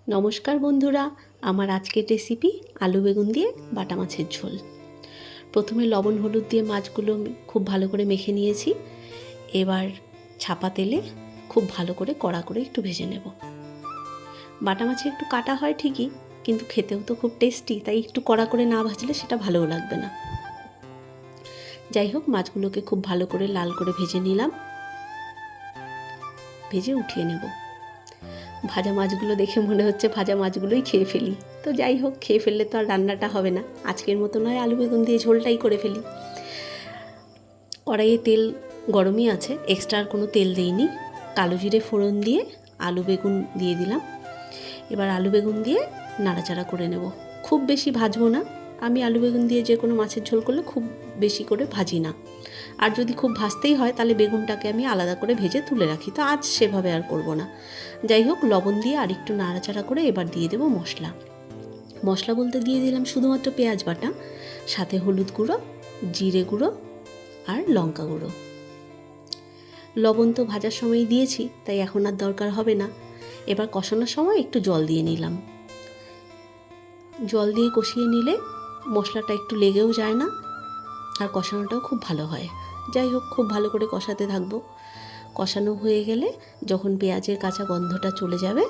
নমস্কার বন্ধুরা, আমার আজকের রেসিপি আলু বেগুন দিয়ে বাটা মাছের ঝোল। প্রথমে লবণ হলুদ দিয়ে মাছগুলো খুব ভালো করে মেখে নিয়েছি। এবার ছাপা তেলে খুব ভালো করে কড়া করে একটু ভেজে নেব। বাটা মাছে একটু কাটা হয় ঠিকই, কিন্তু খেতেও তো খুব টেস্টি, তাই একটু কড়া করে না ভাজলে সেটা ভালোও লাগবে না। যাই হোক, মাছগুলোকে খুব ভালো করে লাল করে ভেজে নিলাম, ভেজে উঠিয়ে নেব। ভাজা মাছগুলো দেখে মনে হচ্ছে ভাজা মাছগুলোই খেয়ে ফেলি, তো যাই হোক, খেয়ে ফেললে তো আর রান্নাটা হবে না। আজকের মতো নয়, আলু বেগুন দিয়ে ঝোলটাই করে ফেলি। কড়াইয়ে তেল গরমই আছে, এক্সট্রা আর কোনো তেল দেইনি। কালো জিরে ফোড়ন দিয়ে আলু বেগুন দিয়ে দিলাম। এবার আলু বেগুন দিয়ে নাড়াচাড়া করে নেব। খুব বেশি ভাজবো না, আমি আলু বেগুন দিয়ে যে কোনো মাছের ঝোল করলে খুব বেশি করে ভাজি না। আর যদি খুব ভাজতেই হয় তাহলে বেগুনটাকে আমি আলাদা করে ভেজে তুলে রাখি, তো আজ সেভাবে আর করব না। যাই হোক, লবণ দিয়ে আর একটু নাড়াচাড়া করে এবার দিয়ে দেবো মশলা। মশলা বলতে দিয়ে দিলাম শুধুমাত্র পেঁয়াজ বাটা, সাথে হলুদ গুঁড়ো, জিরে গুঁড়ো আর লঙ্কা গুঁড়ো। লবণ তো ভাজার সময় দিয়েছি, তাই এখন আর দরকার হবে না। এবার কষানোর সময় একটু জল দিয়ে নিলাম। জল দিয়ে কষিয়ে নিলে মশলাটা একটু লেগেও যায় না, আর কষানোটাও খুব ভালো হয়। যাই হোক, খুব ভালো করে কষাতে থাকবো। কষানো হয়ে গেলে যখন পেঁয়াজের কাঁচা গন্ধটা চলে যাবে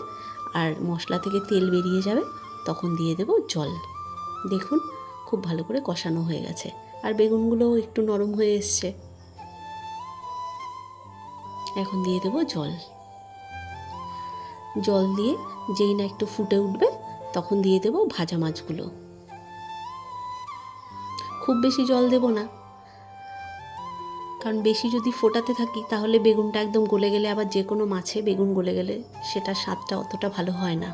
আর মশলা থেকে তেল বেরিয়ে যাবে, তখন দিয়ে দেব জল। দেখুন, খুব ভালো করে কষানো হয়ে গেছে, আর বেগুনগুলোও একটু নরম হয়ে এসছে। এখন দিয়ে দেব জল। জল দিয়ে যেই না একটু ফুটে উঠবে, তখন দিয়ে দেব ভাজা মাছগুলো। খুব বেশি জল দেব না, কারণ বেশি যদি ফোটাতে থাকি তাহলে বেগুনটা একদম গলে গেলে, আবার যে কোনো মাছে বেগুন গলে গেলে সেটার স্বাদটা অতটা ভালো হয় না।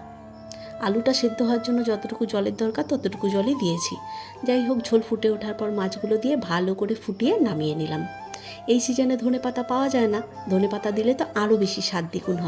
আলুটা সেদ্ধ হওয়ার জন্য যতটুকু জলের দরকার ততটুকু জলই দিয়েছি। যাই হোক, ঝোল ফুটে ওঠার পর মাছগুলো দিয়ে ভালো করে ফুটিয়ে নামিয়ে নিলাম। এই সিজনে ধনেপাতা পাওয়া যায় না, ধনেপাতা দিলে তো আরও বেশি স্বাদ দ্বিগুণ হবে।